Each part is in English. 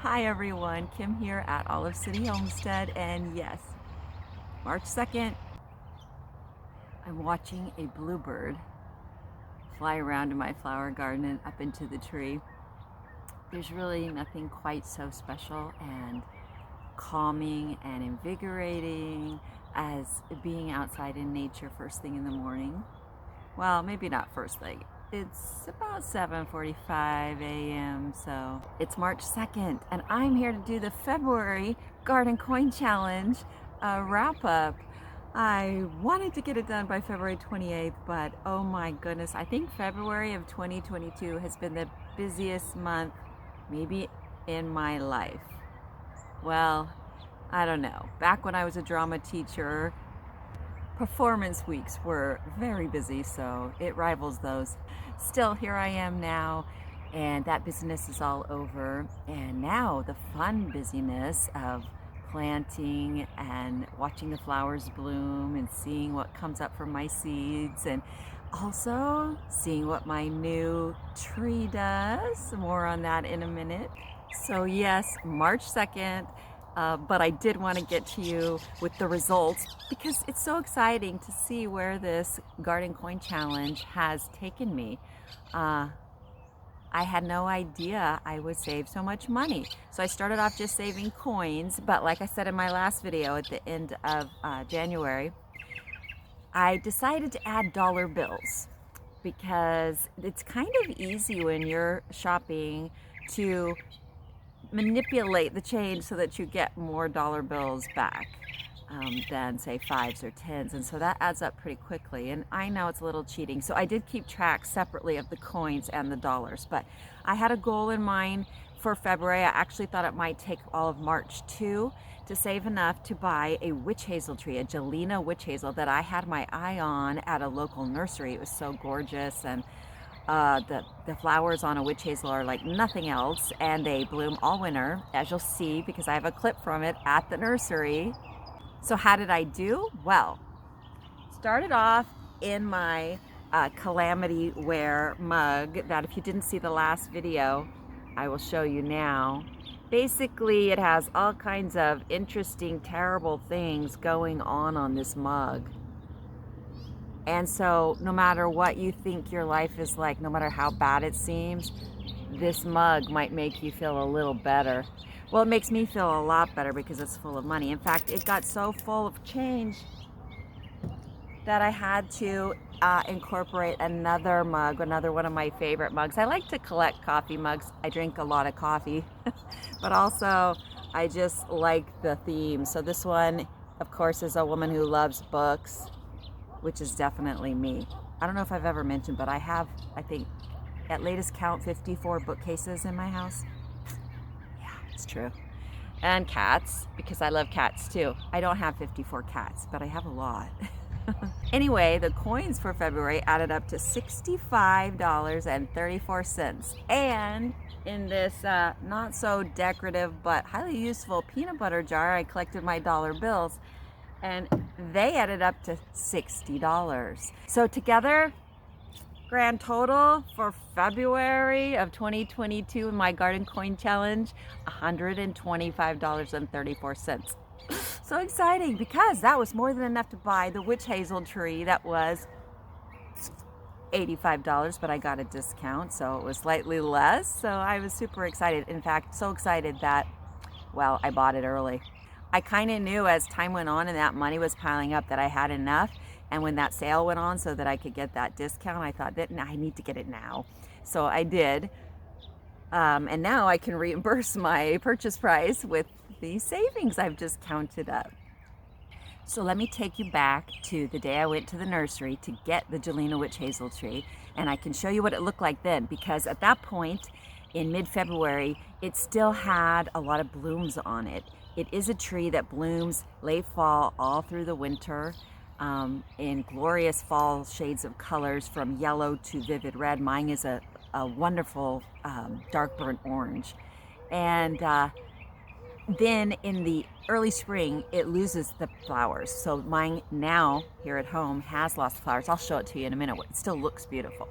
Hi everyone, Kim here at Olive City Homestead, and yes, March 2nd, I'm watching a bluebird fly around in my flower garden and up into the tree. There's really nothing quite so special and calming and invigorating as being outside in nature first thing in the morning. Well, maybe not first thing. It's about 7:45 a.m. so it's March 2nd and I'm here to do the February Garden Coin Challenge wrap up. I wanted to get it done by February 28th, but oh my goodness, I think February of 2022 has been the busiest month maybe in my life. Well, I don't know. Back when I was a drama teacher, performance weeks were very busy, so it rivals those. Still, here I am now, and that business is all over, and now the fun busyness of planting and watching the flowers bloom and seeing what comes up from my seeds, and also seeing what my new tree does. More on that in a minute. So yes, March 2nd, but I did want to get to you with the results because it's so exciting to see where this Garden Coin Challenge has taken me. I had no idea I would save so much money. So I started off just saving coins, but like I said in my last video at the end of January, I decided to add dollar bills because it's kind of easy when you're shopping to manipulate the change so that you get more dollar bills back than say 5s or 10s, and so that adds up pretty quickly, and I know it's a little cheating, so I did keep track separately of the coins and the dollars. But I had a goal in mind for February. I actually thought it might take all of March too to save enough to buy a witch hazel tree, a Jelena witch hazel that I had my eye on at a local nursery. It was so gorgeous, and the flowers on a witch hazel are like nothing else, and they bloom all winter, as you'll see because I have a clip from it at the nursery. So how did I do? Well, started off in my Calamity Ware mug that if you didn't see the last video, I will show you now. Basically, it has all kinds of interesting, terrible things going on this mug. And so no matter what you think your life is like, no matter how bad it seems, this mug might make you feel a little better. Well, it makes me feel a lot better because it's full of money. In fact, it got so full of change that I had to incorporate another mug, another one of my favorite mugs. I like to collect coffee mugs. I drink a lot of coffee, but also I just like the theme. So this one, of course, is a woman who loves books, which is definitely me. I don't know if I've ever mentioned, but I have, I think, at latest count, 54 bookcases in my house. Yeah, it's true. And cats, because I love cats too. I don't have 54 cats, but I have a lot. Anyway, the coins for February added up to $65.34. And in this not so decorative but highly useful peanut butter jar, I collected my dollar bills, and they added up to $60. So together, grand total for February of 2022 in my Garden Coin Challenge, $125.34. So exciting, because that was more than enough to buy the witch hazel tree that was $85, but I got a discount, so it was slightly less. So I was super excited. In fact, so excited that, well, I bought it early. I kind of knew as time went on and that money was piling up that I had enough. And when that sale went on so that I could get that discount, I thought that I need to get it now. So I did. And now I can reimburse my purchase price with the savings I've just counted up. So let me take you back to the day I went to the nursery to get the Jelena witch hazel tree. And I can show you what it looked like then, because at that point in mid-February, it still had a lot of blooms on it. It is a tree that blooms late fall all through the winter in glorious fall shades of colors from yellow to vivid red. Mine is a wonderful dark burnt orange. And then in the early spring, it loses the flowers. So mine now here at home has lost flowers. I'll show it to you in a minute. It still looks beautiful.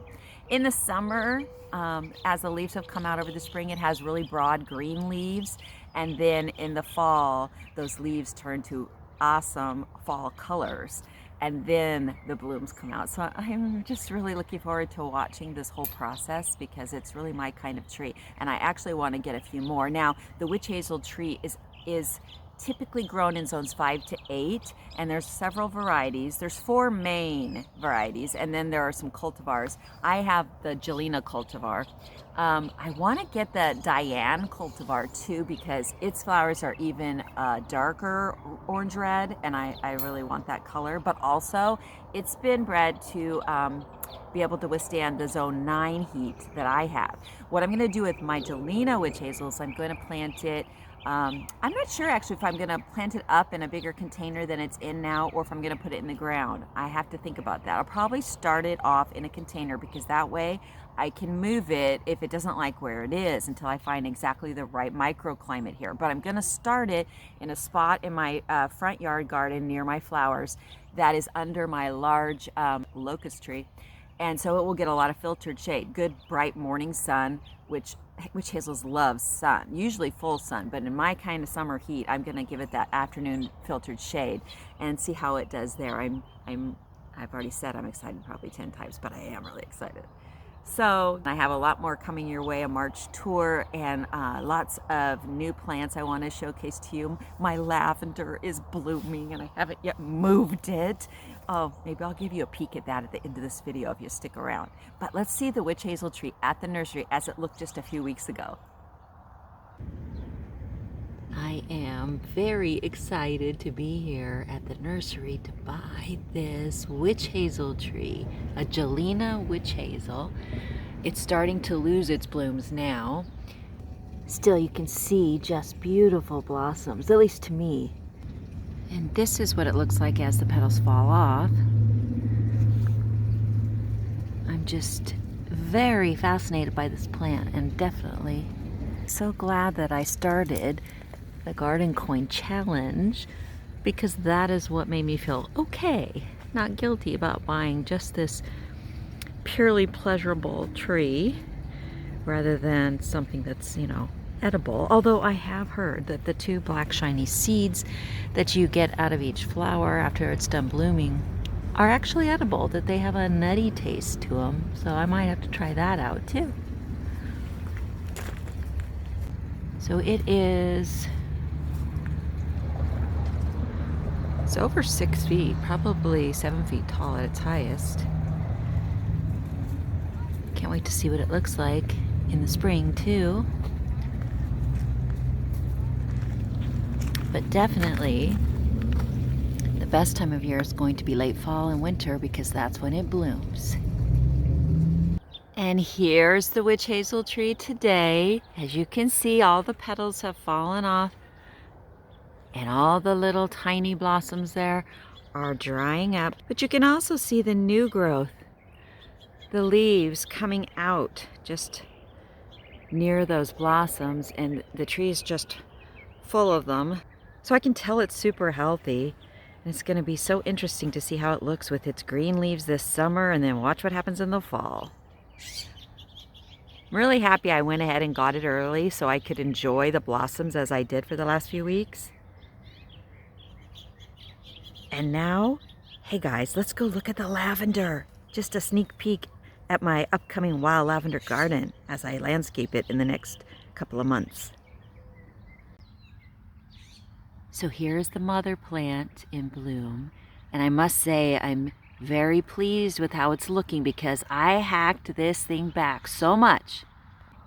In the summer, as the leaves have come out over the spring, it has really broad green leaves. And then in the fall, those leaves turn to awesome fall colors. And then the blooms come out. So I'm just really looking forward to watching this whole process because it's really my kind of tree. And I actually want to get a few more. Now, the witch hazel tree is typically grown in zones 5 to 8, and there's several varieties. There's 4 main varieties, and then there are some cultivars. I have the Jelena cultivar. I want to get the Diane cultivar too because its flowers are even darker orange red, and I really want that color. But also, it's been bred to be able to withstand the zone 9 heat that I have. What I'm going to do with my Jelena witch hazel is I'm going to plant it. I'm not sure actually if I'm going to plant it up in a bigger container than it's in now or if I'm going to put it in the ground. I have to think about that. I'll probably start it off in a container because that way I can move it if it doesn't like where it is until I find exactly the right microclimate here. But I'm going to start it in a spot in my front yard garden near my flowers that is under my large locust tree. And so it will get a lot of filtered shade, good bright morning sun, which witch hazels love sun, usually full sun, but in my kind of summer heat, I'm going to give it that afternoon filtered shade and see how it does there. I've already said I'm excited probably 10 times, but I am really excited. So I have a lot more coming your way, a March tour, and lots of new plants I want to showcase to you. My lavender is blooming and I haven't yet moved it. Oh, maybe I'll give you a peek at that at the end of this video if you stick around. But let's see the witch hazel tree at the nursery as it looked just a few weeks ago. I am very excited to be here at the nursery to buy this witch hazel tree, a Jelena witch hazel. It's starting to lose its blooms now. Still, you can see just beautiful blossoms, at least to me. And this is what it looks like as the petals fall off. I'm just very fascinated by this plant and definitely so glad that I started the Garden Coin Challenge because that is what made me feel okay, not guilty about buying just this purely pleasurable tree rather than something that's, you know, edible. Although I have heard that the 2 black shiny seeds that you get out of each flower after it's done blooming are actually edible, that they have a nutty taste to them. So I might have to try that out too. So it's over 6 feet, probably 7 feet tall at its highest. Can't wait to see what it looks like in the spring too. But definitely the best time of year is going to be late fall and winter because that's when it blooms. And here's the witch hazel tree today. As you can see, all the petals have fallen off and all the little tiny blossoms there are drying up. But you can also see the new growth, the leaves coming out just near those blossoms, and the tree is just full of them. So I can tell it's super healthy, and it's going to be so interesting to see how it looks with its green leaves this summer, and then watch what happens in the fall. I'm really happy I went ahead and got it early so I could enjoy the blossoms as I did for the last few weeks. And now, hey guys, let's go look at the lavender. Just a sneak peek at my upcoming wild lavender garden as I landscape it in the next couple of months. So here's the mother plant in bloom, and I must say I'm very pleased with how it's looking because I hacked this thing back so much.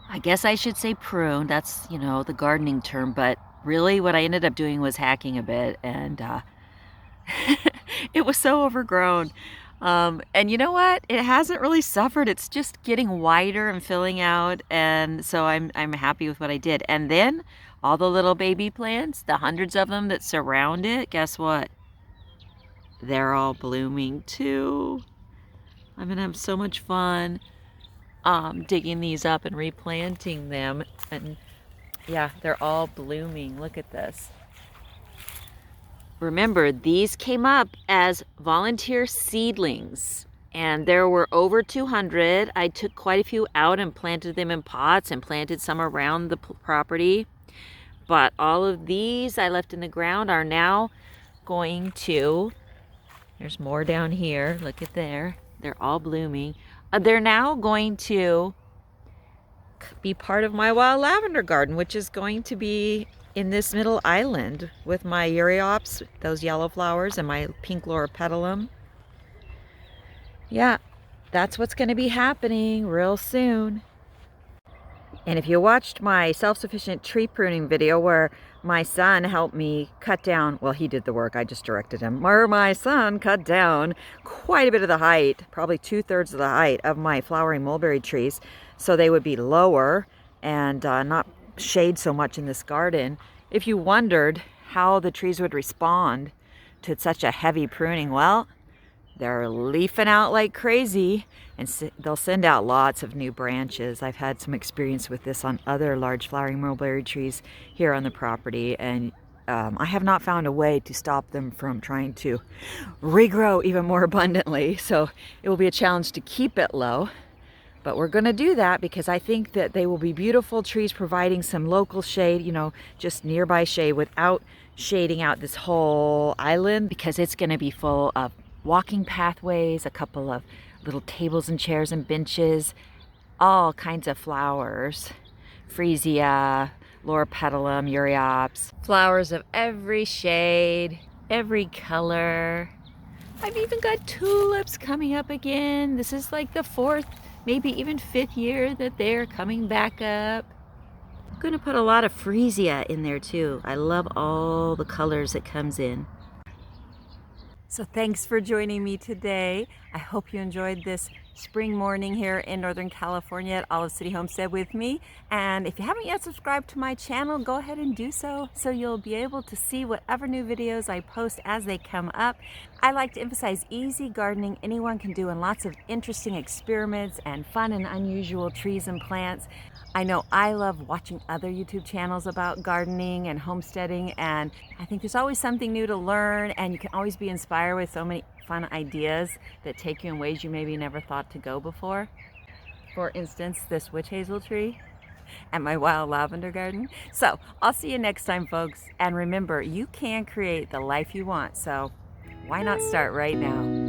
I guess I should say prune, that's, you know, the gardening term, but really what I ended up doing was hacking a bit, and it was so overgrown. And you know what? It hasn't really suffered. It's just getting wider and filling out, and so I'm happy with what I did. And then all the little baby plants, the hundreds of them that surround it, guess what? They're all blooming too. I'm gonna have so much fun digging these up and replanting them. And yeah, they're all blooming. Look at this. Remember, these came up as volunteer seedlings, and there were over 200. I took quite a few out and planted them in pots and planted some around the property. But all of these I left in the ground are now going to, there's more down here, look at there. They're all blooming. They're now going to be part of my wild lavender garden, which is going to be in this middle island with my Euryops, those yellow flowers, and my pink loropetalum. Yeah, that's what's going to be happening real soon. And if you watched my self-sufficient tree pruning video where my son helped me cut down, well, he did the work, I just directed him, where my son cut down quite a bit of the height, probably 2/3 of the height of my flowering mulberry trees, so they would be lower and not shade so much in this garden. If you wondered how the trees would respond to such a heavy pruning, well, they're leafing out like crazy, and they'll send out lots of new branches. I've had some experience with this on other large flowering mulberry trees here on the property, and I have not found a way to stop them from trying to regrow even more abundantly. So it will be a challenge to keep it low, but we're going to do that because I think that they will be beautiful trees providing some local shade, you know, just nearby shade without shading out this whole island, because it's going to be full of walking pathways, a couple of little tables and chairs and benches, all kinds of flowers, freesia, loropetalum, Euryops, flowers of every shade, every color. I've even got tulips coming up again. This is like the 4th, maybe even 5th year that they're coming back up. I'm gonna put a lot of freesia in there too. I love all the colors it comes in. So thanks for joining me today. I hope you enjoyed this spring morning here in Northern California at Olive City Homestead with me. And if you haven't yet subscribed to my channel, go ahead and do so you'll be able to see whatever new videos I post as they come up. I like to emphasize easy gardening anyone can do, and lots of interesting experiments and fun and unusual trees and plants. I know I love watching other YouTube channels about gardening and homesteading, and I think there's always something new to learn, and you can always be inspired with so many fun ideas that take you in ways you maybe never thought to go before. For instance, this witch hazel tree and my wild lavender garden. So I'll see you next time, folks. And remember, you can create the life you want, so why not start right now?